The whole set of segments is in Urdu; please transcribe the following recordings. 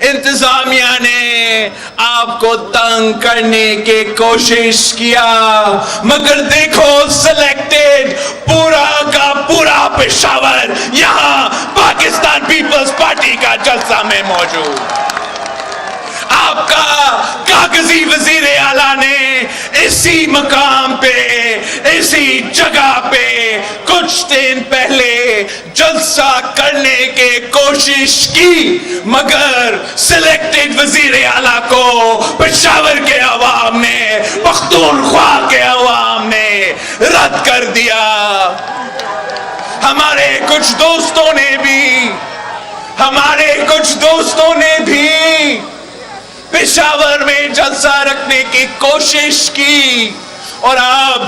انتظامیہ نے آپ کو تنگ کرنے کی کوشش کیا، مگر دیکھو سلیکٹڈ پورا کا پورا پشاور یہاں پاکستان پیپلز پارٹی کا جلسہ میں موجود۔ آپ کا کاغذی وزیر اعلیٰ نے اسی مقام پہ، اسی جگہ پہ کچھ دن پہلے جلسہ کرنے کی کوشش کی، مگر سلیکٹڈ وزیر اعلیٰ کو پشاور کے عوام نے، پختونخوا کے عوام نے رد کر دیا۔ ہمارے کچھ دوستوں نے بھی پشاور میں جلسہ رکھنے کی کوشش کی، اور اب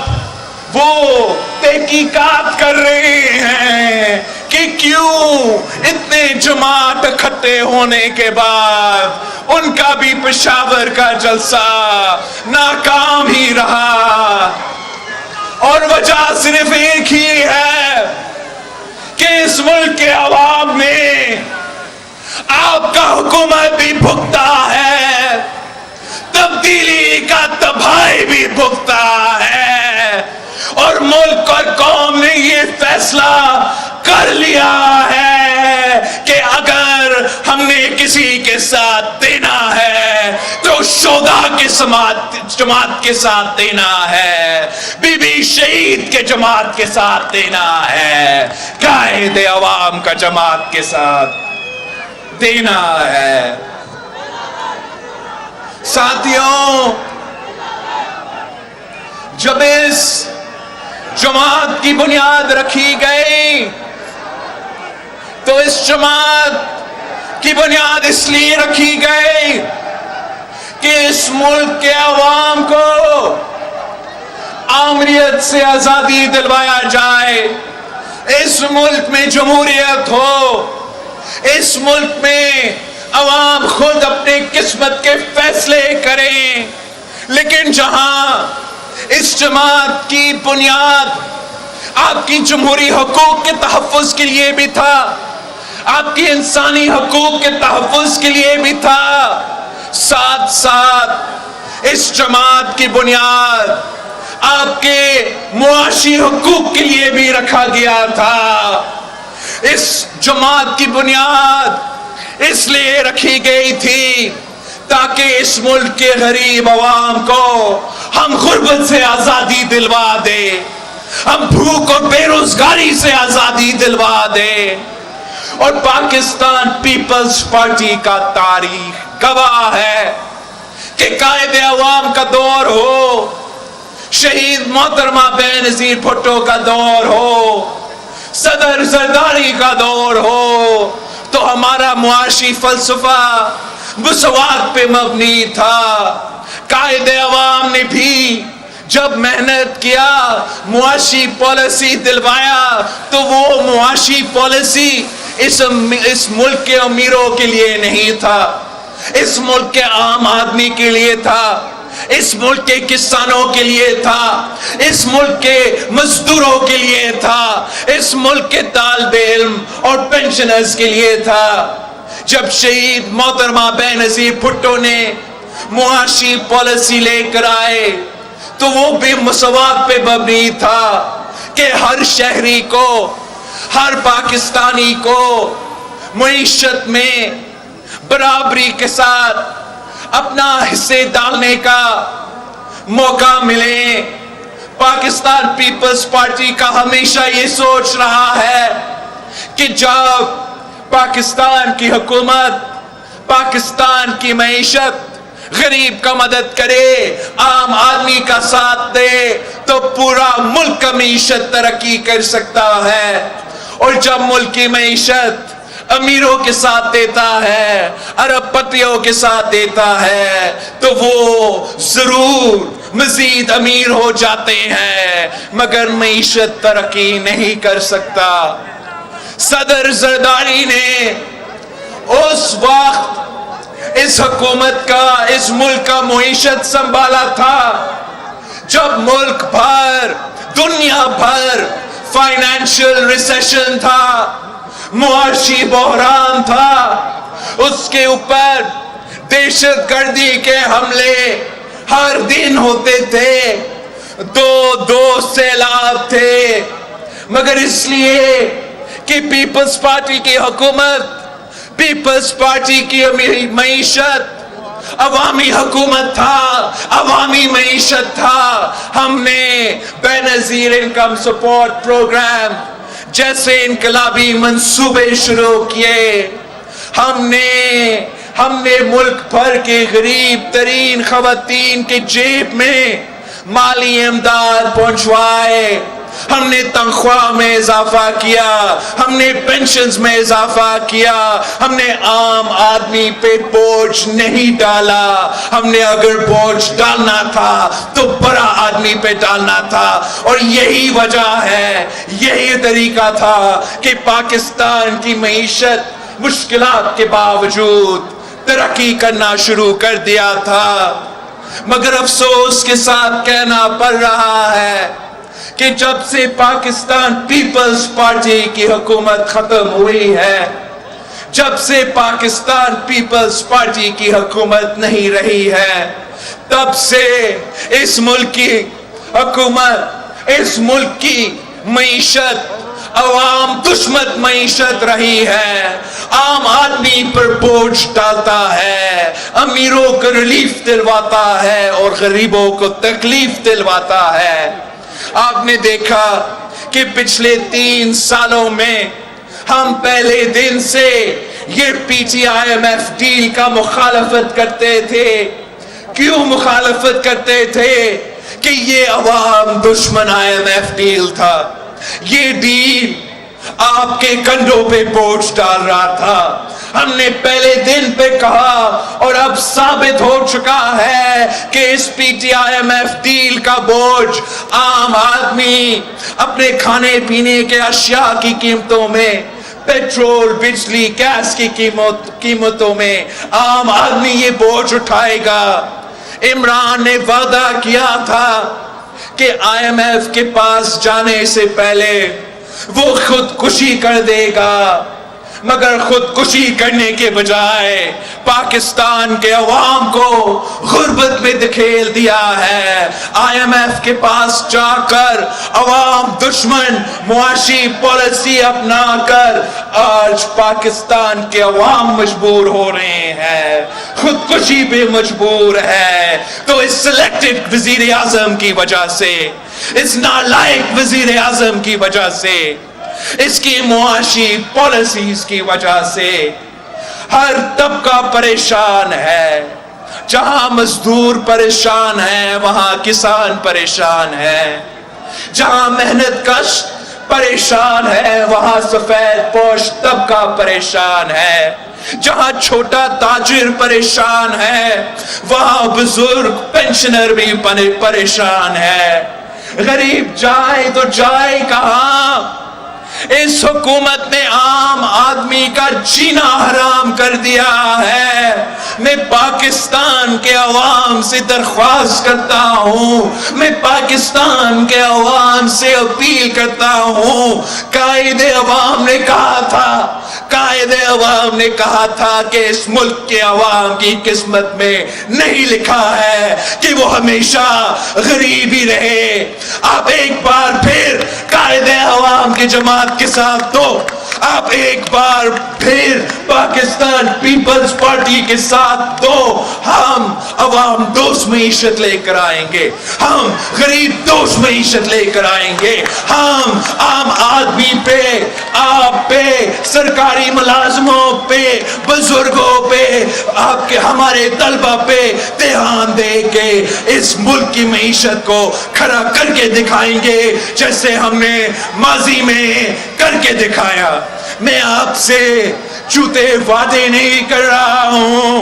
وہ تحقیقات کر رہے ہیں کہ کیوں اتنے جماعت اکٹھے ہونے کے بعد ان کا بھی پشاور کا جلسہ ناکام ہی رہا۔ اور وجہ صرف ایک ہی ہے کہ اس ملک کے عوام نے آپ کا حکومت بھی بھگتا ہے، تبدیلی کا تباہی بھی بھگتا ہے، اور ملک اور قوم نے یہ فیصلہ کر لیا ہے کہ اگر ہم نے کسی کے ساتھ دینا ہے تو شہدا کے جماعت کے ساتھ دینا ہے، بی بی شہید کے جماعت کے ساتھ دینا ہے، قائد عوام کا جماعت کے ساتھ دینا ہے۔ ساتھیوں، جب اس جماعت کی بنیاد رکھی گئی تو اس جماعت کی بنیاد اس لیے رکھی گئی کہ اس ملک کے عوام کو آمریت سے آزادی دلوایا جائے، اس ملک میں جمہوریت ہو، اس ملک میں عوام خود اپنی قسمت کے فیصلے کریں۔ لیکن جہاں اس جماعت کی بنیاد آپ کی جمہوری حقوق کے تحفظ کے لیے بھی تھا، آپ کی انسانی حقوق کے تحفظ کے لیے بھی تھا، ساتھ ساتھ اس جماعت کی بنیاد آپ کے معاشی حقوق کے لیے بھی رکھا گیا تھا۔ اس جماعت کی بنیاد اس لیے رکھی گئی تھی تاکہ اس ملک کے غریب عوام کو ہم غربت سے آزادی دلوا دے، ہم بھوک اور بے روزگاری سے آزادی دلوا دے۔ اور پاکستان پیپلز پارٹی کا تاریخ گواہ ہے کہ قائد عوام کا دور ہو، شہید محترمہ بے نظیر بھٹو کا دور ہو، صدر زرداری کا دور ہو، تو ہمارا معاشی فلسفہ مساوات پہ مبنی تھا۔ قائد عوام نے بھی جب محنت کیا، معاشی پالیسی دلوایا، تو وہ معاشی پالیسی اس ملک کے امیروں کے لیے نہیں تھا، اس ملک کے عام آدمی کے لیے تھا، اس ملک کے کسانوں کے لیے تھا، اس ملک کے مزدوروں کے لیے تھا، اس ملک کے طالب علم اور پینشنرز کے لیے تھا۔ جب شہید محترمہ بے نظیر بھٹو نے معاشی پالیسی لے کر آئے تو وہ بھی مساوات پہ مبنی تھا کہ ہر شہری کو، ہر پاکستانی کو معیشت میں برابری کے ساتھ اپنا حصے ڈالنے کا موقع ملے۔ پاکستان پیپلز پارٹی کا ہمیشہ یہ سوچ رہا ہے کہ جب پاکستان کی حکومت پاکستان کی معیشت غریب کا مدد کرے، عام آدمی کا ساتھ دے، تو پورا ملک کا معیشت ترقی کر سکتا ہے۔ اور جب ملک کی معیشت امیروں کے ساتھ دیتا ہے، ارب پتیوں کے ساتھ دیتا ہے، تو وہ ضرور مزید امیر ہو جاتے ہیں، مگر معیشت ترقی نہیں کر سکتا۔ صدر زرداری نے اس وقت اس حکومت کا، اس ملک کا معیشت سنبھالا تھا جب ملک بھر، دنیا بھر فائنینشل ریسیشن تھا، معاشی بحران تھا، اس کے اوپر دہشت گردی کے حملے ہر دن ہوتے تھے، دو سیلاب تھے، مگر اس لیے کہ پیپلز پارٹی کی حکومت، پیپلز پارٹی کی معیشت عوامی حکومت تھا، عوامی معیشت تھا، ہم نے بے نظیر انکم سپورٹ پروگرام جیسے انقلابی منصوبے شروع کیے، ہم نے ملک بھر کے غریب ترین خواتین کے جیب میں مالی امداد پہنچوائے، ہم نے تنخواہ میں اضافہ کیا، ہم نے پینشنز میں اضافہ کیا، ہم نے عام آدمی پہ بوجھ نہیں ڈالا، ہم نے اگر بوجھ ڈالنا تھا تو بڑا آدمی پہ ڈالنا تھا، اور یہی وجہ ہے، یہی طریقہ تھا کہ پاکستان کی معیشت مشکلات کے باوجود ترقی کرنا شروع کر دیا تھا۔ مگر افسوس کے ساتھ کہنا پڑ رہا ہے کہ جب سے پاکستان پیپلز پارٹی کی حکومت ختم ہوئی ہے، جب سے پاکستان پیپلز پارٹی کی حکومت نہیں رہی ہے، تب سے اس ملک کی حکومت، اس ملک کی معیشت عوام دشمن معیشت رہی ہے، عام آدمی پر بوجھ ڈالتا ہے، امیروں کو ریلیف دلواتا ہے اور غریبوں کو تکلیف دلواتا ہے۔ آپ نے دیکھا کہ پچھلے 3 سالوں میں ہم پہلے دن سے یہ P T I M F deal کا مخالفت کرتے تھے۔ کیوں مخالفت کرتے تھے؟ کہ یہ عوام دشمن آئی ایم ایف ڈیل تھا، یہ ڈیل آپ کے کندھوں پہ بوجھ ڈال رہا تھا۔ ہم نے پہلے دن پہ کہا اور اب ثابت ہو چکا ہے کہ اس P T I M F deal کا بوجھ عام آدمی اپنے کھانے پینے کے اشیاء کی قیمتوں میں، پیٹرول، بجلی، گیس کی قیمتوں میں عام آدمی یہ بوجھ اٹھائے گا۔ عمران نے وعدہ کیا تھا کہ آئی ایم ایف کے پاس جانے سے پہلے وہ خودکشی کر دے گا، مگر خودکشی کرنے کے بجائے پاکستان کے عوام کو غربت میں دھکیل دیا ہے۔ آئی ایم ایف کے پاس جا کر عوام دشمن معاشی پالیسی اپنا کر آج پاکستان کے عوام مجبور ہو رہے ہیں، خودکشی پہ مجبور ہے۔ تو اس سلیکٹڈ وزیر اعظم کی وجہ سے، اس نالائق وزیر اعظم کی وجہ سے، اس کی معاشی پالیسیز کی وجہ سے ہر طبقہ پریشان ہے۔ جہاں مزدور پریشان ہے وہاں کسان پریشان ہے، جہاں محنت کش پریشان ہے وہاں سفید پوش طبقہ پریشان ہے، جہاں چھوٹا تاجر پریشان ہے وہاں بزرگ پینشنر بھی پریشان ہے۔ غریب جائے تو جائے کہاں؟ اس حکومت نے عام آدمی کا جینا حرام کر دیا ہے۔ میں پاکستان کے عوام سے درخواست کرتا ہوں، میں پاکستان کے عوام سے اپیل کرتا ہوں، قائد عوام نے کہا تھا، قائد عوام نے کہا تھا کہ اس ملک کے عوام کی قسمت میں نہیں لکھا ہے کہ وہ ہمیشہ غریب ہی رہے۔ آپ ایک بار پھر قائد عوام کی جماعت کے ساتھ دو، آپ ایک بار پھر پاکستان پیپلز پارٹی کے ساتھ دو، ہم عوام دوست معیشت لے کر آئیں گے، ہم غریب دوست معیشت لے کر آئیں گے، ہم عام آدمی پہ، آپ پہ، سرکاری ملازموں پہ، بزرگوں پہ، آپ کے ہمارے طلبہ پہ دھیان دے کے اس ملک کی معیشت کو کھڑا کر کے دکھائیں گے جیسے ہم نے ماضی میں کر کے دکھایا۔ میں آپ سے جھوٹے وعدے نہیں کر رہا ہوں،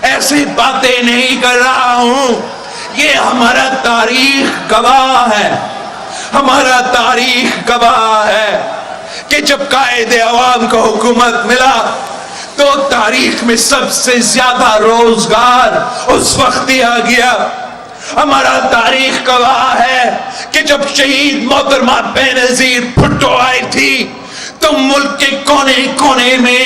ایسی باتیں نہیں کر رہا ہوں، یہ ہمارا تاریخ گواہ ہے، ہمارا تاریخ گواہ ہے کہ جب قائد عوام کو حکومت ملا تو تاریخ میں سب سے زیادہ روزگار اس وقت دیا گیا۔ ہمارا تاریخ گواہ ہے کہ جب شہید محترمہ بے نظیر بھٹو آئی تھی تو ملک کے کونے کونے میں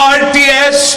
RTS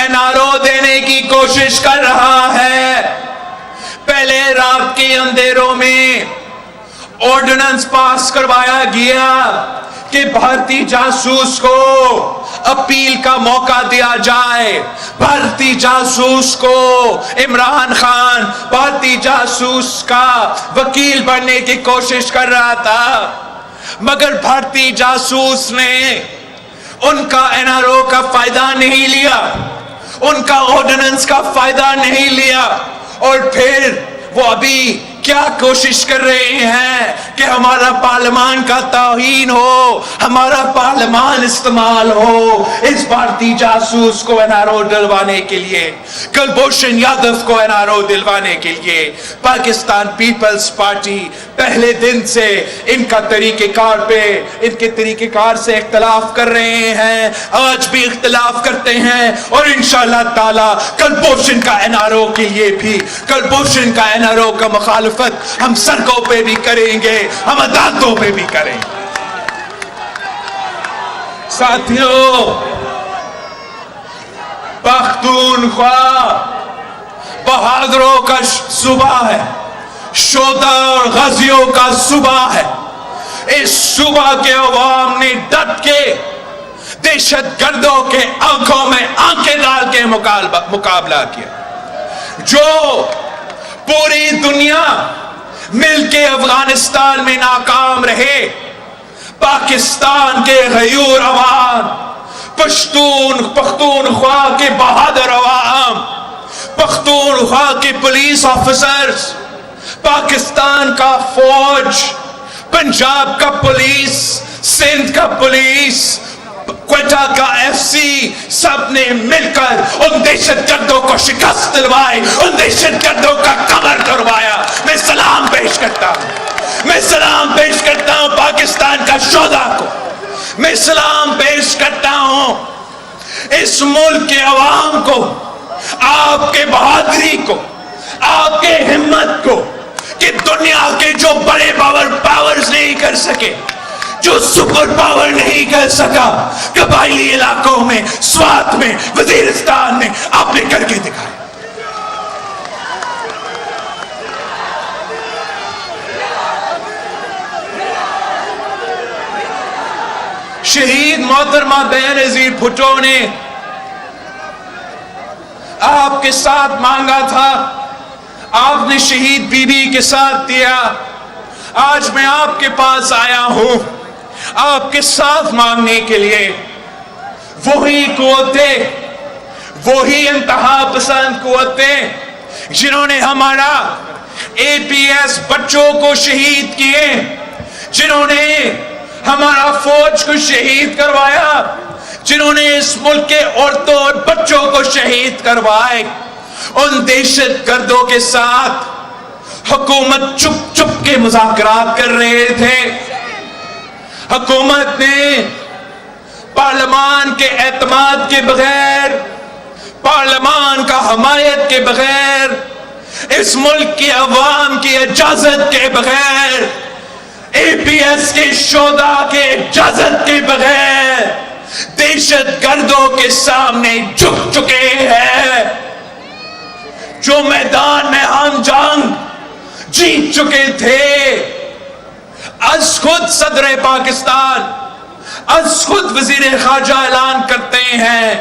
NRO دینے کی کوشش کر رہا ہے. پہلے رات کے اندھیروں میں آرڈیننس پاس کروایا گیا کہ بھارتی جاسوس کو اپیل کا موقع دیا جائے. بھارتی جاسوس کو عمران خان بھارتی جاسوس کا وکیل بننے کی کوشش کر رہا تھا، مگر بھارتی جاسوس نے ان کا NRO کا فائدہ نہیں لیا، ان کا آرڈیننس کا فائدہ نہیں لیا، اور پھر وہ ابھی کیا کوشش کر رہے ہیں کہ ہمارا پارلیمان کا توہین ہو، ہمارا پارلیمان استعمال ہو اس بھارتی جاسوس کو NRO دلوانے کے لیے، کلبھوشن یادو کو NRO دلوانے کے لیے. پاکستان پیپلز پارٹی پہلے دن سے ان کا طریقہ کار پہ، ان کے طریقہ کار سے اختلاف کر رہے ہیں، آج بھی اختلاف کرتے ہیں، اور انشاءاللہ تعالی کلبھوشن کا NRO کے لیے بھی، کلبھوشن کا NRO کا مخالفت ہم سڑکوں پہ بھی کریں گے، ہم عدالتوں پہ بھی کریں گے. ساتھیوں، پختونخوا بہادروں کا صوبہ ہے، شہدا اور غازیوں کا صوبہ ہے. اس صوبہ کے عوام نے ڈٹ کے دہشت گردوں کے آنکھوں میں آنکھیں ڈال کے مقابلہ کیا. جو پوری دنیا مل کے افغانستان میں ناکام رہے، پاکستان کے غیور عوام، پختونخوا کے بہادر عوام، پختونخوا کے پولیس آفیسرز، پاکستان کا فوج، پنجاب کا پولیس، سندھ کا پولیس، کوئٹہ کا FC، سب نے مل کر ان دہشت گردوں کو شکست دلوائی، ان دہشت گردوں کا قمر کروایا. میں سلام پیش کرتا ہوں، میں سلام پیش کرتا ہوں پاکستان کا شہدا کو، میں سلام پیش کرتا ہوں اس ملک کے عوام کو، آپ کے بہادری کو، آپ کے ہمت کو، کہ دنیا کے جو بڑے پاورز نہیں کر سکے، جو سپر پاور نہیں کر سکا، قبائلی علاقوں میں، سوات میں، وزیرستان میں آپ نے کر کے دکھایا. شہید محترمہ بے نظیر بھٹو نے آپ کے ساتھ مانگا تھا، آپ نے شہید بی بی کے ساتھ دیا. آج میں آپ کے پاس آیا ہوں آپ کے ساتھ مانگنے کے لیے. وہی قوتیں، وہی انتہا پسند قوتیں جنہوں نے ہمارا APS بچوں کو شہید کیے، جنہوں نے ہمارا فوج کو شہید کروایا، جنہوں نے اس ملک کے عورتوں اور بچوں کو شہید کروائے، ان دہشت گردوں کے ساتھ حکومت چپ چپ کے مذاکرات کر رہے تھے. حکومت نے پارلیمان کے اعتماد کے بغیر، پارلیمان کا حمایت کے بغیر، اس ملک کی عوام کی اجازت کے بغیر، APS کے شہدا کے اجازت کے بغیر دہشت گردوں کے سامنے جھک چکے ہیں. جو میدان میں ہم جنگ جیت چکے تھے، از خود صدر پاکستان، از خود وزیر خارجہ اعلان کرتے ہیں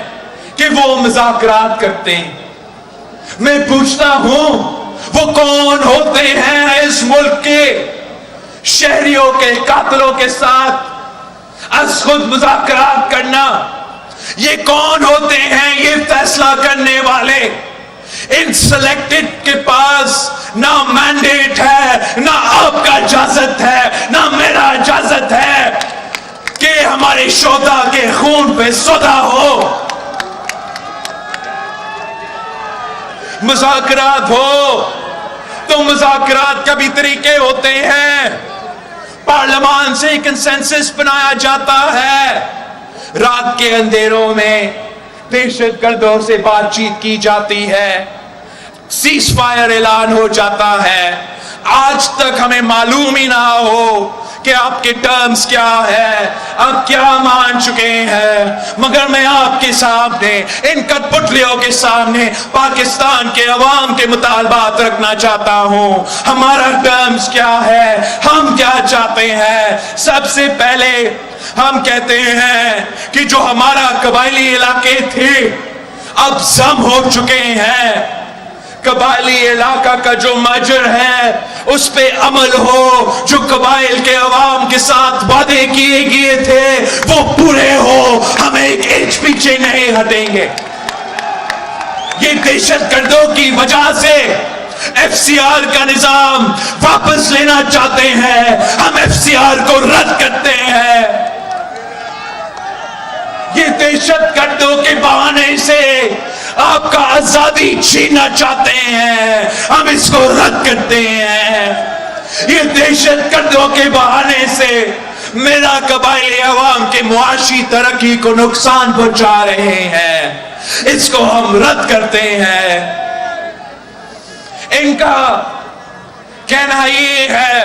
کہ وہ مذاکرات کرتے ہیں. میں پوچھتا ہوں وہ کون ہوتے ہیں اس ملک کے شہریوں کے قاتلوں کے ساتھ از خود مذاکرات کرنا؟ یہ کون ہوتے ہیں یہ فیصلہ کرنے والے؟ ان سلیکٹڈ کے پاس نہ مینڈیٹ ہے، نہ آپ کا اجازت ہے، نہ میرا اجازت ہے کہ ہمارے شہدا کے خون پہ سودا ہو. مذاکرات ہو تو مذاکرات کا بھی طریقے ہوتے ہیں. پارلیمان سے کنسنسس بنایا جاتا ہے، رات کے اندھیروں میں دہشت گردوں سے بات چیت کی جاتی ہے، سیز فائر اعلان ہو جاتا ہے. آج تک ہمیں معلوم ہی نہ ہو کہ آپ کے ٹرمز کیا ہے، آپ کیا مان چکے ہیں، مگر میں آپ کے سامنے، ان کٹ پتلیوں کے سامنے پاکستان کے عوام کے مطالبات رکھنا چاہتا ہوں۔ ہمارا ٹرمز کیا ہے، ہم کیا چاہتے ہیں؟ سب سے پہلے ہم کہتے ہیں کہ جو ہمارا قبائلی علاقے تھے اب ضم ہو چکے ہیں، قبائلی علاقہ کا جو ماجر ہے اس پہ عمل ہو، جو قبائل کے عوام کے ساتھ وعدے کیے گئے تھے وہ پورے ہو، ہم ایک انچ پیچھے نہیں ہٹیں گے۔ یہ دہشت گردوں کی وجہ سے ایف سی آر کا نظام واپس لینا چاہتے ہیں، ہم ایف سی آر کو رد کرتے ہیں۔ یہ دہشت گردوں کے بہانے سے آپ کا آزادی چھیننا چاہتے ہیں، ہم اس کو رد کرتے ہیں۔ یہ دہشت گردوں کے بہانے سے میرا قبائلی عوام کے معاشی ترقی کو نقصان پہنچا رہے ہیں، اس کو ہم رد کرتے ہیں۔ ان کا کہنا یہ ہے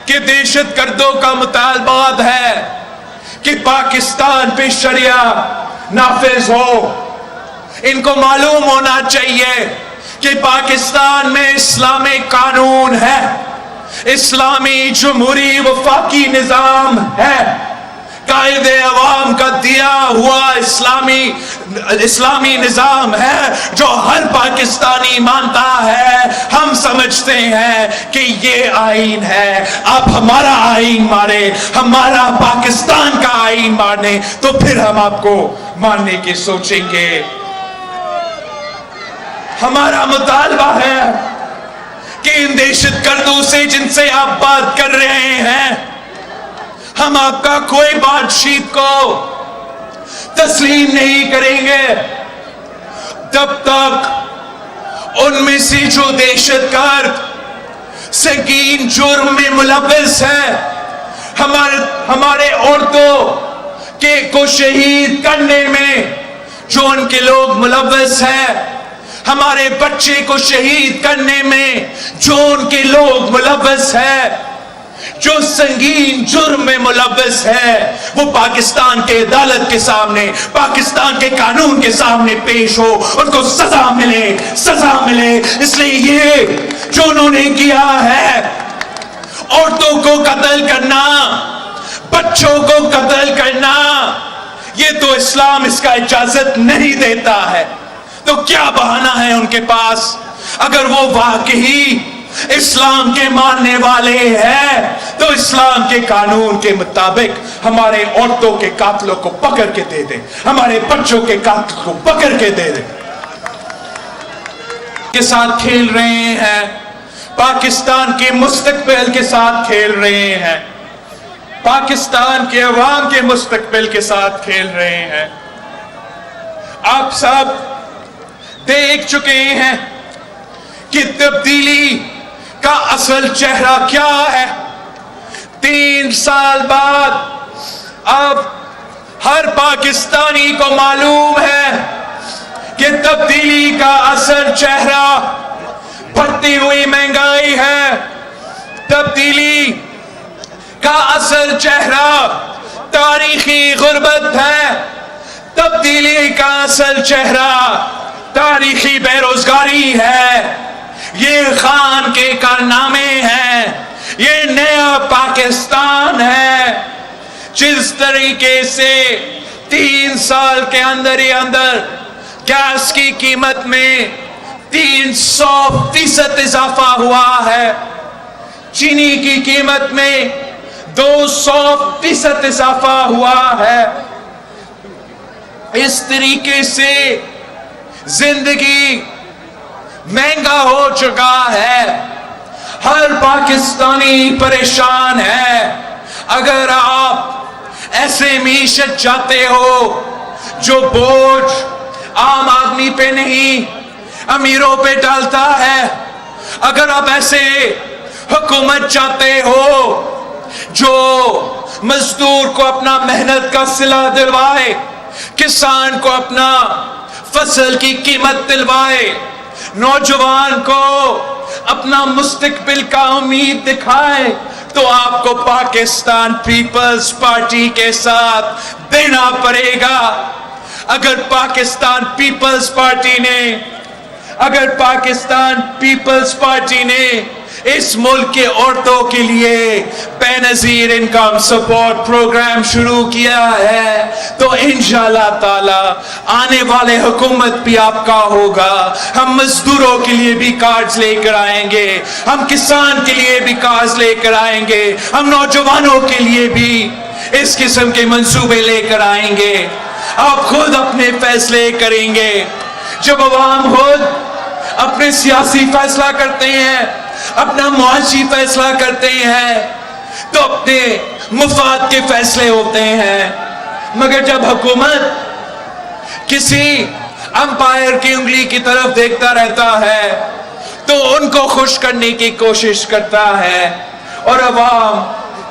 کہ دہشت گردوں کا مطالبات ہے کہ پاکستان پہ شریعہ نافذ ہو۔ ان کو معلوم ہونا چاہیے کہ پاکستان میں اسلامی قانون ہے، اسلامی جمہوری وفاقی نظام ہے، قائد عوام کا دیا ہوا اسلامی نظام ہے جو ہر پاکستانی مانتا ہے۔ ہم سمجھتے ہیں کہ یہ آئین ہے، آپ ہمارا آئین مانے، ہمارا پاکستان کا آئین مانے تو پھر ہم آپ کو ماننے کی سوچیں گے۔ ہمارا مطالبہ ہے کہ ان دہشت گردوں سے جن سے آپ بات کر رہے ہیں، ہم آپ کا کوئی بات چیت کو تسلیم نہیں کریں گے جب تک ان میں سے جو دہشت گرد سنگین جرم میں ملوث ہے، ہمارے عورتوں کو شہید کرنے میں جو ان کے لوگ ملوث ہیں، ہمارے بچے کو شہید کرنے میں جو ان کے لوگ ملوث ہیں، جو سنگین جرم میں ملوث ہے، وہ پاکستان کے عدالت کے سامنے، پاکستان کے قانون کے سامنے پیش ہو، ان کو سزا ملے، سزا ملے۔ اس لیے یہ جو انہوں نے کیا ہے، عورتوں کو قتل کرنا، بچوں کو قتل کرنا، یہ تو اسلام اس کا اجازت نہیں دیتا ہے۔ تو کیا بہانہ ہے ان کے پاس؟ اگر وہ واقعی اسلام کے ماننے والے ہیں تو اسلام کے قانون کے مطابق ہمارے عورتوں کے قاتلوں کو پکڑ کے دے دیں، ہمارے بچوں کے قاتل کو پکڑ کے دے دیں۔ کے ساتھ کھیل رہے ہیں، پاکستان کے مستقبل کے ساتھ کھیل رہے ہیں، پاکستان کے عوام کے مستقبل کے ساتھ کھیل رہے ہیں۔ آپ سب دیکھ چکے ہیں کہ تبدیلی کا اصل چہرہ کیا ہے۔ 3 سال بعد اب ہر پاکستانی کو معلوم ہے کہ تبدیلی کا اصل چہرہ بڑھتی ہوئی مہنگائی ہے، تبدیلی کا اصل چہرہ تاریخی غربت ہے، تبدیلی کا اصل چہرہ تاریخی بے روزگاری ہے۔ یہ خان کے کارنامے ہیں، یہ نیا پاکستان ہے۔ جس طریقے سے 3 سال کے اندر ہی اندر گیس کی قیمت میں 300% اضافہ ہوا ہے، چینی کی قیمت میں 200% اضافہ ہوا ہے، اس طریقے سے زندگی مہنگا ہو چکا ہے، ہر پاکستانی پریشان ہے۔ اگر آپ ایسے معیشت چاہتے ہو جو بوجھ عام آدمی پہ نہیں امیروں پہ ڈالتا ہے، اگر آپ ایسے حکومت چاہتے ہو جو مزدور کو اپنا محنت کا صلہ دلوائے، کسان کو اپنا فصل کی قیمت دلوائے، نوجوان کو اپنا مستقبل کا امید دکھائے، تو آپ کو پاکستان پیپلز پارٹی کے ساتھ دینا پڑے گا. اگر پاکستان پیپلز پارٹی نے اس ملک کے عورتوں کے لیے بے نظیر انکم سپورٹ پروگرام شروع کیا ہے تو انشاءاللہ تعالی آنے والے حکومت بھی آپ کا ہوگا. ہم مزدوروں کے لیے بھی کارڈز لے کر آئیں گے, ہم کسان کے لیے بھی کارڈز لے کر آئیں گے, ہم نوجوانوں کے لیے بھی اس قسم کے منصوبے لے کر آئیں گے. آپ خود اپنے فیصلے کریں گے. جب عوام خود اپنے سیاسی فیصلہ کرتے ہیں, اپنا معاشی فیصلہ کرتے ہیں تو اپنے مفاد کے فیصلے ہوتے ہیں. مگر جب حکومت کسی امپائر کی انگلی کی طرف دیکھتا رہتا ہے تو ان کو خوش کرنے کی کوشش کرتا ہے اور عوام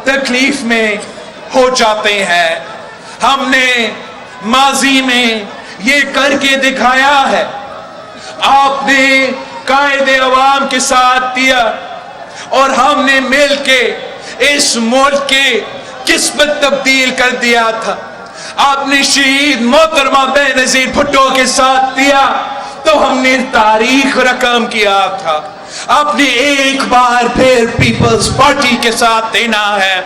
تکلیف میں ہو جاتے ہیں. ہم نے ماضی میں یہ کر کے دکھایا ہے. آپ نے قائد عوام کے ساتھ دیا اور ہم نے مل کے اس ملک کی قسمت تبدیل کر دیا تھا. آپ نے شہید محترمہ بے نظیر بھٹو کے ساتھ دیا تو ہم نے تاریخ رقم کیا تھا. آپ نے ایک بار پھر پیپلز پارٹی کے ساتھ دینا ہے.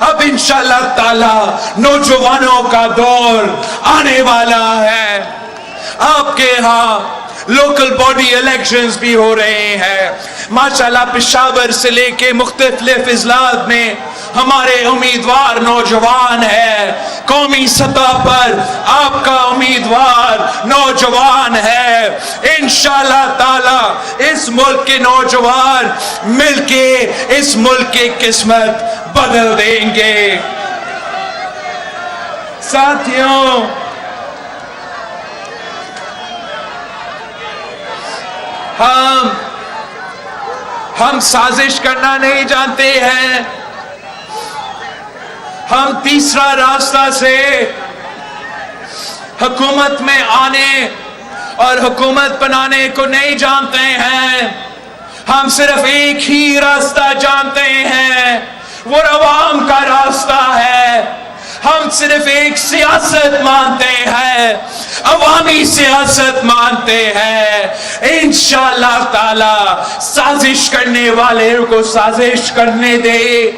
اب انشاءاللہ تعالی نوجوانوں کا دور آنے والا ہے. آپ کے ہاں لوکل باڈی الیکشنز بھی ہو رہے ہیں. ماشاءاللہ پشاور سے لے کے مختلف اضلاع میں ہمارے امیدوار نوجوان ہیں. قومی سطح پر آپ کا امیدوار نوجوان ہے. انشاءاللہ تعالی اس ملک کے نوجوان مل کے اس ملک کی قسمت بدل دیں گے. ساتھیوں, ہم سازش کرنا نہیں جانتے ہیں. ہم تیسرا راستہ سے حکومت میں آنے اور حکومت بنانے کو نہیں جانتے ہیں. ہم صرف ایک ہی راستہ جانتے ہیں, وہ عوام کا راستہ ہے. ہم صرف ایک سیاست مانتے ہیں, عوامی سیاست مانتے ہیں. انشاءاللہ تعالی سازش کرنے والے کو سازش کرنے دے,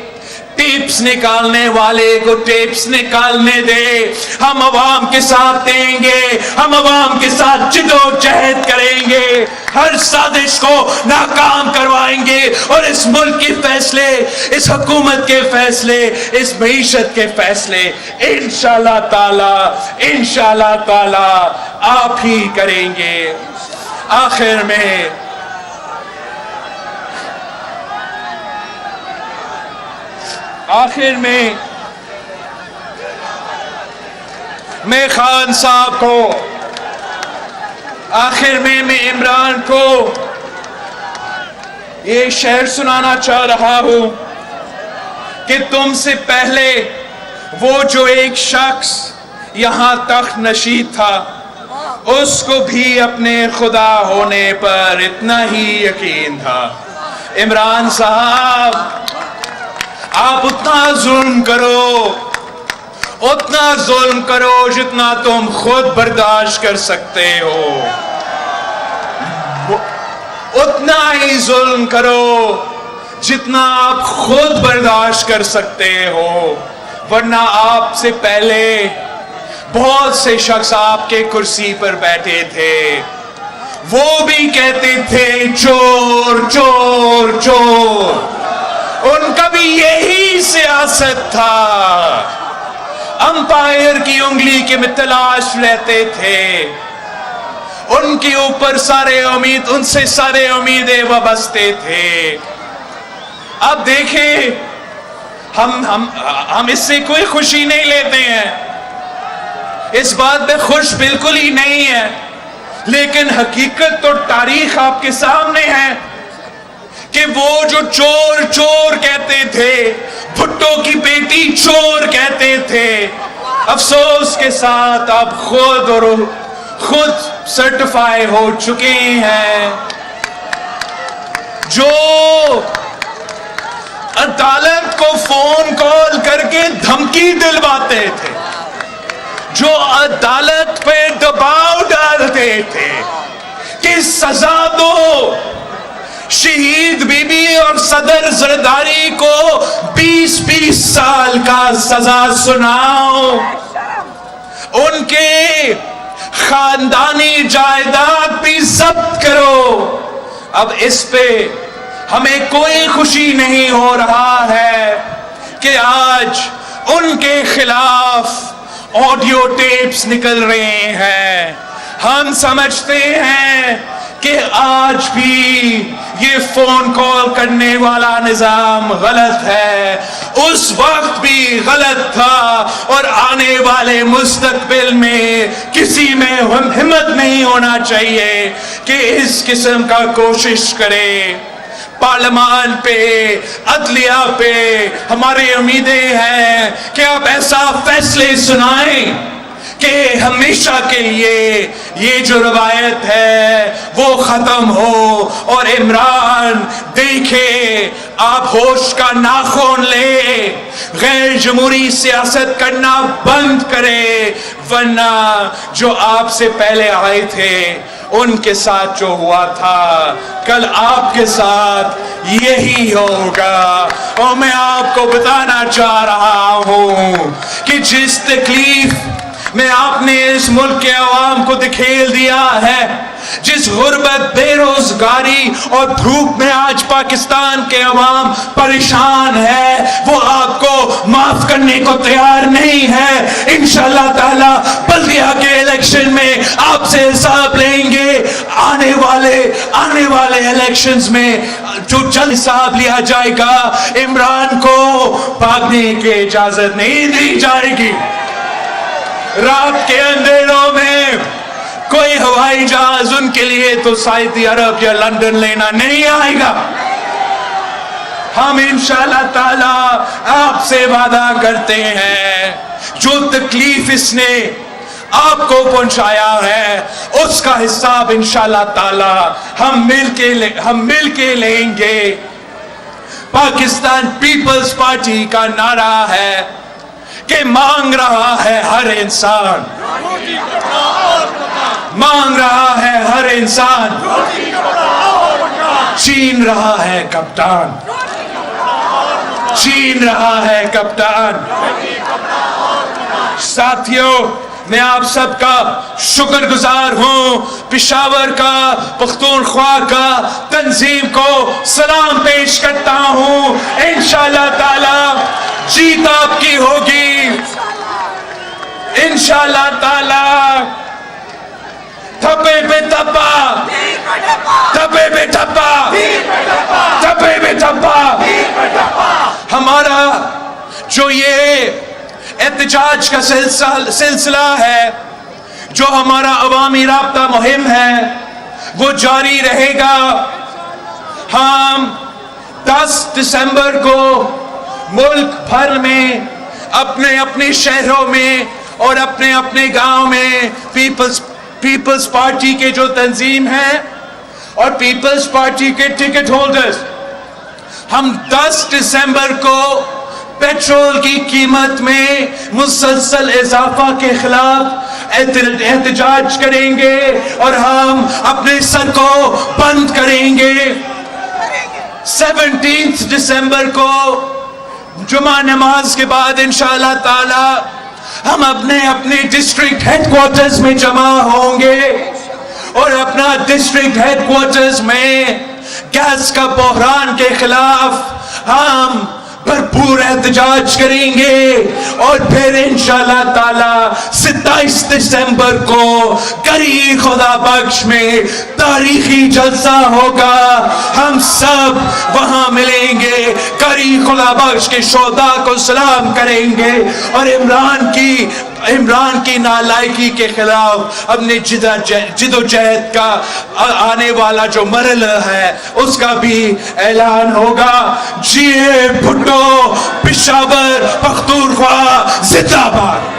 ٹیپس نکالنے والے کو ٹیپس نکالنے دے. ہم عوام کے ساتھ دیں گے, ہم عوام کے ساتھ جدوجہد کریں گے, ہر سازش کو ناکام کروائیں گے اور اس ملک کے فیصلے, اس حکومت کے فیصلے, اس معیشت کے فیصلے انشاءاللہ تعالی آپ ہی کریں گے. آخر میں میں خان صاحب کو, میں عمران کو یہ شعر سنانا چاہ رہا ہوں کہ تم سے پہلے وہ جو ایک شخص یہاں تخت نشین تھا, اس کو بھی اپنے خدا ہونے پر اتنا ہی یقین تھا. عمران صاحب, آپ اتنا ظلم کرو جتنا تم خود برداشت کر سکتے ہو. اتنا ہی ظلم کرو جتنا آپ خود برداشت کر سکتے ہو, ورنہ آپ سے پہلے بہت سے شخص آپ کے کرسی پر بیٹھے تھے, وہ بھی کہتے تھے چور چور چور. ان کا بھی یہی سیاست تھا, امپائر کی انگلی کے میں تلاش رہتے تھے. ان کے اوپر ان سے سارے امیدیں وابستہ تھے. اب دیکھیں, ہم اس سے کوئی خوشی نہیں لیتے ہیں, اس بات میں خوش بالکل ہی نہیں ہے, لیکن حقیقت تو تاریخ آپ کے سامنے ہے کہ وہ جو چور چور کہتے تھے, بھٹو کی بیٹی چور کہتے تھے, افسوس کے ساتھ آپ خود سرٹیفائی ہو چکے ہیں. جو عدالت کو فون کال کر کے دھمکی دلواتے تھے, جو عدالت پہ دباؤ ڈالتے تھے کہ سزا دو, شہید بی بی اور صدر زرداری کو 20-20 سال کا سزا سناؤ, ان کے خاندانی جائیداد بھی ضبط کرو. اب اس پہ ہمیں کوئی خوشی نہیں ہو رہا ہے کہ آج ان کے خلاف آڈیو ٹیپس نکل رہے ہیں. ہم سمجھتے ہیں کہ آج بھی یہ فون کال کرنے والا نظام غلط ہے, اس وقت بھی غلط تھا, اور آنے والے مستقبل میں کسی میں ہمت نہیں ہونا چاہیے کہ اس قسم کا کوشش کرے. پارلیمان پہ, عدلیہ پہ ہماری امیدیں ہیں کہ آپ ایسا فیصلے سنائیں کہ ہمیشہ کے لیے یہ جو روایت ہے وہ ختم ہو, اور عمران دیکھے آپ ہوش کا ناخن لے, غیر جمہوری سیاست کرنا بند کرے, ورنہ جو آپ سے پہلے آئے تھے ان کے ساتھ جو ہوا تھا کل آپ کے ساتھ یہی ہوگا. اور میں آپ کو بتانا چاہ رہا ہوں کہ جس تکلیف میں آپ نے اس ملک کے عوام کو دکھیل دیا ہے, جس غربت, بے روزگاری اور دھوپ میں آج پاکستان کے عوام پریشان ہے, وہ آپ کو معاف کرنے کو تیار نہیں ہے. انشاءاللہ تعالی بلدیہ کے الیکشن میں آپ سے حساب لیں گے. آنے والے الیکشنز میں جو جلد حساب لیا جائے گا, عمران کو بھاگنے کی اجازت نہیں دی جائے گی. رات کے اندھیروں میں کوئی ہوائی جہاز ان کے لیے تو سعودی عرب یا لندن لینا نہیں آئے گا. ہم انشاءاللہ تعالی آپ سے وعدہ کرتے ہیں جو تکلیف اس نے آپ کو پہنچایا ہے اس کا حساب انشاءاللہ تعالی ہم مل کے لیں گے. پاکستان پیپلز پارٹی کا نعرہ ہے کہ مانگ رہا ہے ہر انسان, مانگ رہا ہے ہر انسان, چھین رہا ہے کپتان, چھین رہا ہے کپتان. ساتھیوں, میں آپ سب کا شکر گزار ہوں. پشاور کا, پختونخوا کا تنظیم کو سلام پیش کرتا ہوں. انشاءاللہ تعالی جیت آپ کی ہوگی. انشاءاللہ تعالی تھپے پہ تھپا, تھپے پہ تھپا, تھپے پہ تھپا. ہمارا جو یہ احتجاج کا سلسلہ ہے, جو ہمارا عوامی رابطہ مہم ہے, وہ جاری رہے گا. ہم 10 دسمبر کو ملک بھر میں اپنے اپنے شہروں میں اور اپنے اپنے گاؤں میں پیپلز پارٹی کے جو تنظیم ہیں اور پیپلز پارٹی کے ٹکٹ ہولڈرز, ہم 10 دسمبر کو پیٹرول کی قیمت میں مسلسل اضافہ کے خلاف احتجاج کریں گے اور ہم اپنے سر کو بند کریں گے. 17 دسمبر کو جمعہ نماز کے بعد انشاءاللہ تعالی ہم اپنے ڈسٹرکٹ ہیڈ کوارٹرز میں جمع ہوں گے اور اپنا ڈسٹرکٹ ہیڈ کوارٹرز میں گیس کا بحران کے خلاف ہم بھرپور احتجاج کریں گے. اور پھر انشاءاللہ تعالی 27 دسمبر کو کری خدا بخش میں تاریخی جلسہ ہوگا. ہم سب وہاں ملیں گے, کری خدا بخش کے شہداء کو سلام کریں گے اور عمران کی نالائکی کے خلاف اپنے جد و جہد کا آنے والا جو مرحلہ ہے اس کا بھی اعلان ہوگا. جیے بھٹو, پشاور, پختونخوا زندہ باد.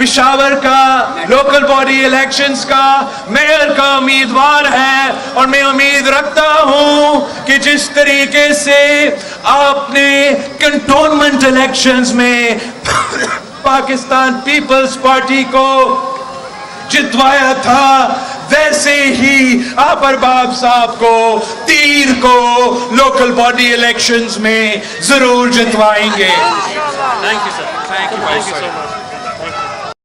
پشاور کا لوکل باڈی الیکشنز کا میئر کا امیدوار ہے، اور میں امید رکھتا ہوں کہ جس طریقے سے آپ نے کنٹونمنٹ الیکشنز میں پاکستان پیپلز پارٹی کو جتوایا تھا، ویسے ہی آپ ارباب صاحب کو تیر کو لوکل باڈی الیکشنز میں ضرور جتوائیں گے. Thank you, sir. Thank you so much.